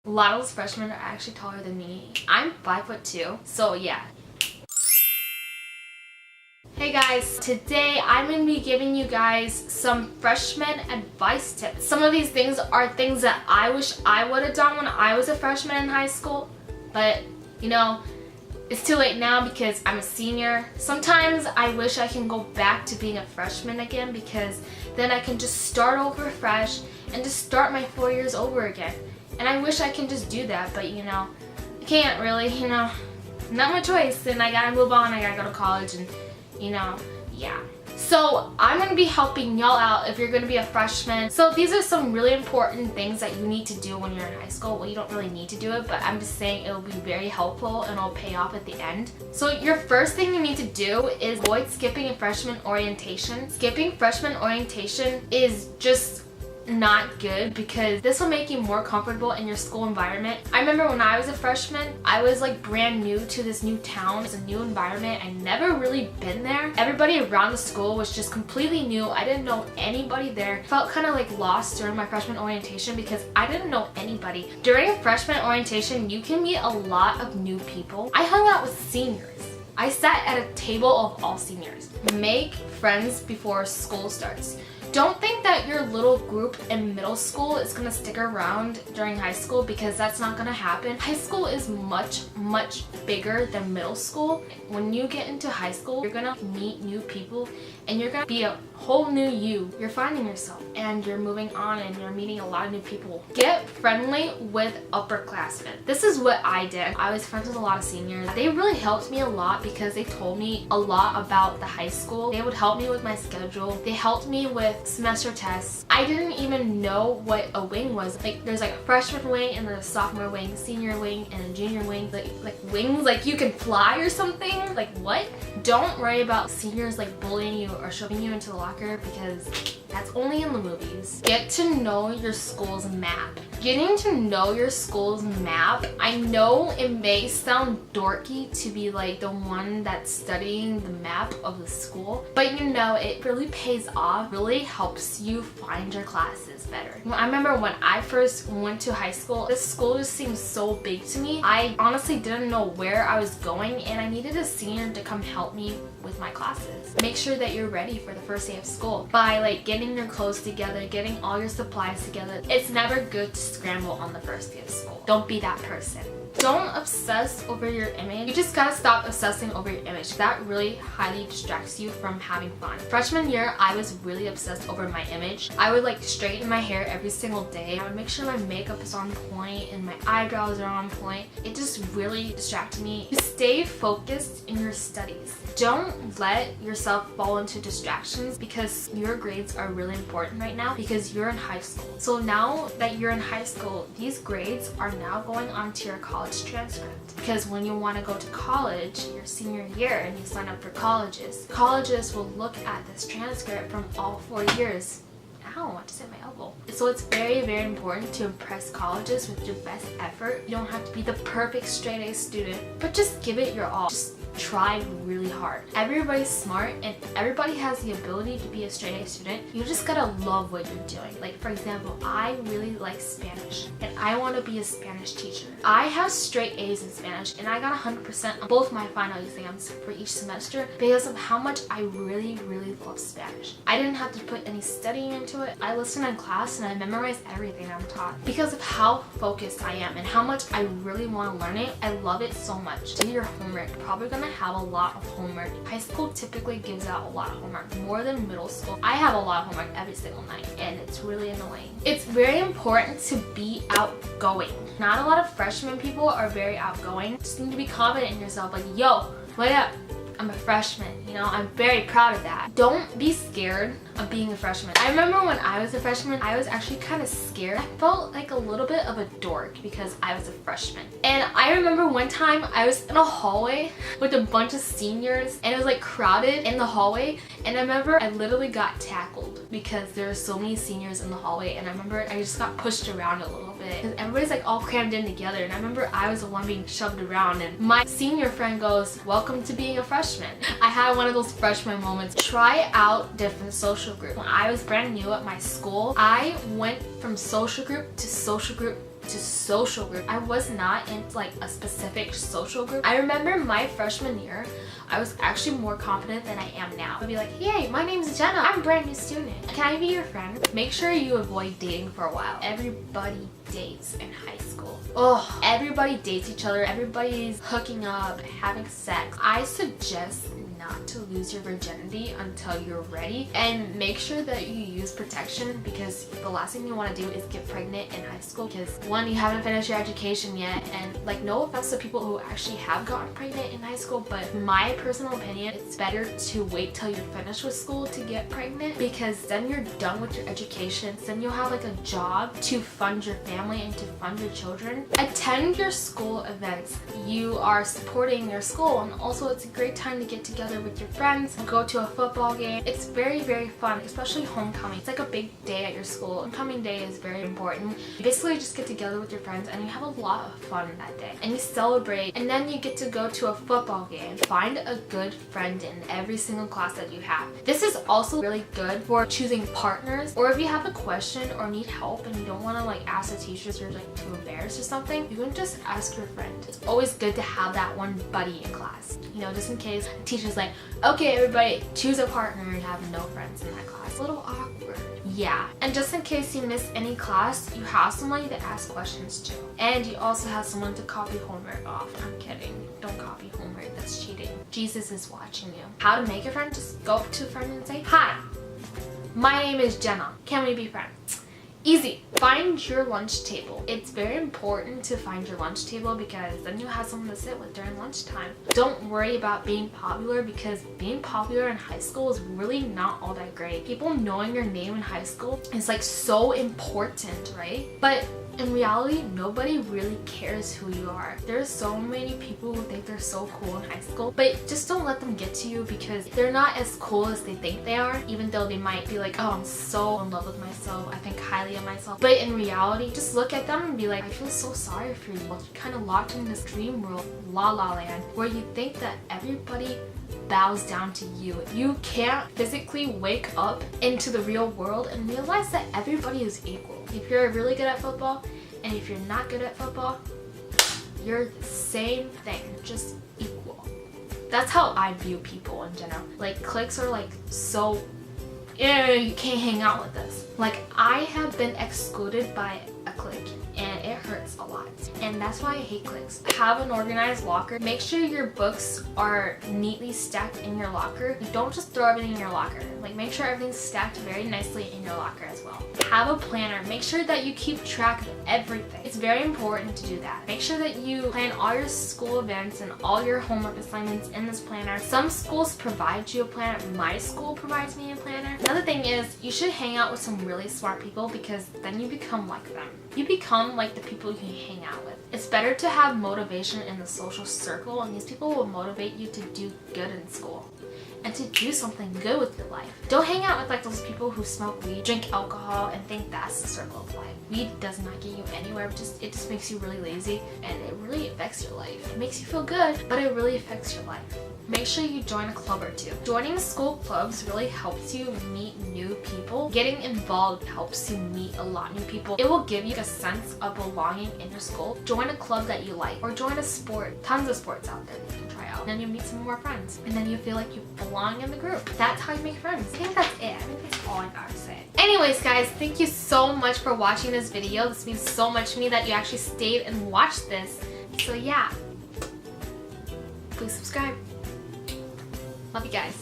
A lot of those freshmen are actually taller than me. I'm 5'2", so yeah. Hey guys, today I'm going to be giving you guys some freshman advice tips. Some of these things are things that I wish I would have done when I was a freshman in high school, but you know, it's too late now because I'm a senior. Sometimes I wish I can go back to being a freshman again because then I can just start over fresh and just start my 4 years over again. And I wish I can just do that, but you know, I can't really, you know, not my choice, and I gotta move on, I gotta go to college, and you know, yeah. So I'm going to be helping y'all out if you're going to be a freshman. So these are some really important things that you need to do when you're in high school. Well, you don't really need to do it, but I'm just saying it'll be very helpful and it'll pay off at the end. So your first thing you need to do is avoid skipping freshman orientation. Skipping freshman orientation is just not good because this will make you more comfortable in your school environment. I remember when I was a freshman, I was like brand new to this new town. It's a new environment. I never really been there. Everybody around the school was just completely new. I didn't know anybody there. Felt kind of like lost during my freshman orientation because I didn't know anybody. During freshman orientation, you can meet a lot of new people. I hung out with seniors. I sat at a table of all seniors. Make friends before school starts. Don't think that your little group in middle school is going to stick around during high school because that's not going to happen. High school is much bigger than middle school. When you get into high school, you're going to meet new people and you're going to be a whole new you. You're finding yourself and you're moving on and you're meeting a lot of new people. Get friendly with upperclassmen. This is what I did. I was friends with a lot of seniors. They really helped me a lot because they told me a lot about the high school. They would help me with my schedule. They helped me with semester tests. I didn't even know what a wing was. Like there's like a freshman wing and then a sophomore wing, senior wing, and a junior wing. Like wings like you can fly or something. Like what? Don't worry about seniors like bullying you or shoving you into the locker because that's only in the movies. Get to know your school's map. Getting to know your school's map, I know it may sound dorky to be like the one that's studying the map of the school, but you know, it really pays off, really helps you find your classes better. I remember when I first went to high school, this school just seemed so big to me. I honestly didn't know where I was going and I needed a senior to come help me with my classes. Make sure that you're ready for the first day of school by like getting your clothes together, getting all your supplies together. It's never good to scramble on the first day of school. Don't be that person. Don't obsess over your image. You just gotta stop obsessing over your image. That really highly distracts you from having fun. Freshman year, I was really obsessed over my image. I would like straighten my hair every single day. I would make sure my makeup is on point and my eyebrows are on point. It just really distracted me. You stay focused in your studies. Don't let yourself fall into distractions because your grades are really important right now because you're in high school. So now that you're in high school, these grades are now going onto your college transcript. Because when you want to go to college, your senior year, and you sign up for colleges will look at this transcript from all 4 years. Ow, I just hit my elbow. So it's very important to impress colleges with your best effort. You don't have to be the perfect straight A student, but just give it your all. Just try really hard. Everybody's smart and everybody has the ability to be a straight A student. You just gotta love what you're doing. Like for example, I really like Spanish and I want to be a Spanish teacher. I have straight A's in Spanish and I got 100% on both my final exams for each semester because of how much I really love Spanish. I didn't have to put any studying into it. I listened in class and I memorized everything I'm taught because of how focused I am and how much I really want to learn it. I love it so much. Do your homework. You're probably gonna have a lot of homework. High school typically gives out a lot of homework, more than middle school. I have a lot of homework every single night and it's really annoying. It's very important to be outgoing. Not a lot of freshman people are very outgoing. Just need to be confident in yourself, like, yo, what up? I'm a freshman, you know, I'm very proud of that. Don't be scared of being a freshman. I remember when I was a freshman, I was actually kind of scared. I felt like a little bit of a dork because I was a freshman. And I remember one time I was in a hallway with a bunch of seniors and it was like crowded in the hallway, and I remember I literally got tackled because there were so many seniors in the hallway, and I remember I just got pushed around a little bit because everybody's like all crammed in together, and I remember I was the one being shoved around, and my senior friend goes, "Welcome to being a freshman." I had one of those freshman moments. Try out different social groups. When I was brand new at my school, I went from social group to social group to social group. I was not in like a specific social group. I remember my freshman year, I was actually more confident than I am now. I'd be like, hey, my name is Jenna. I'm a brand new student. Can I be your friend? Make sure you avoid dating for a while. Everybody dates in high school. Oh, everybody dates each other. Everybody's hooking up, having sex. I suggest not to lose your virginity until you're ready, and make sure that you use protection, because the last thing you want to do is get pregnant in high school, because one, you haven't finished your education yet, and like, no offense to people who actually have gotten pregnant in high school, but my personal opinion, it's better to wait till you're finished with school to get pregnant, because then you're done with your education. Then you'll have like a job to fund your family and to fund your children. Attend your school events. You are supporting your school, and also it's a great time to get together with your friends, go to a football game. It's very, very fun, especially homecoming. It's like a big day at your school. Homecoming day is very important. You basically just get together with your friends and you have a lot of fun that day, and you celebrate, and then you get to go to a football game. Find a good friend in every single class that you have. This is also really good for choosing partners, or if you have a question or need help and you don't want to like ask the teachers, you're like too embarrassed or something, you can just ask your friend. It's always good to have that one buddy in class, you know, just in case the teacher's like, okay, everybody choose a partner, and have no friends in that class. A little awkward. Yeah, and just in case you miss any class, you have somebody to ask questions to, and you also have someone to copy homework off. I'm kidding, don't copy homework, that's cheating. Jesus is watching you. How to make a friend? Just go up to a friend and say, hi, my name is Jenna, can we be friends? Easy. Find your lunch table. It's very important to find your lunch table, because then you have someone to sit with during lunchtime. Don't worry about being popular, because being popular in high school is really not all that great. People knowing your name in high school is like so important, right? But in reality, nobody really cares who you are. There's so many people who think they're so cool in high school, but just don't let them get to you, because they're not as cool as they think they are, even though they might be like, oh, I'm so in love with myself, I think highly of myself. But in reality, just look at them and be like, I feel so sorry for you. You're kind of locked in this dream world, la la land, where you think that everybody bows down to you. You can't physically wake up into the real world and realize that everybody is equal. If you're really good at football and if you're not good at football, you're the same thing, just equal. That's how I view people in general. Like, cliques are like so, you can't hang out with us. Like, I have been excluded by a clique, and it hurts a lot, and that's why I hate cliques. Have an organized locker. Make sure your books are neatly stacked in your locker. Don't just throw everything in your locker. Like, make sure everything's stacked very nicely in your locker as well. Have a planner. Make sure that you keep track of everything. It's very important to do that. Make sure that you plan all your school events and all your homework assignments in this planner. Some schools provide you a planner. My school provides me a planner. Another thing is, you should hang out with some really smart people, because then you become like them. You become like the people you hang out with. It's better to have motivation in the social circle, and these people will motivate you to do good in school and to do something good with your life. Don't hang out with like those people who smoke weed, drink alcohol, and think that's the circle of life. Weed does not get you anywhere. It just makes you really lazy, and it really affects your life. It makes you feel good, but it really affects your life. Make sure you join a club or two. Joining school clubs really helps you meet new people. Getting involved helps you meet a lot of new people. It will give you a sense of belonging in your school. Join a club that you like, or join a sport. Tons of sports out there that you can try out. Then you meet some more friends, and then you feel like you belong in the group. That's how you make friends. I think that's it. I think that's all I gotta say. Anyways, guys, thank you so much for watching this video. This means so much to me that you actually stayed and watched this. So yeah, please subscribe. Love you guys.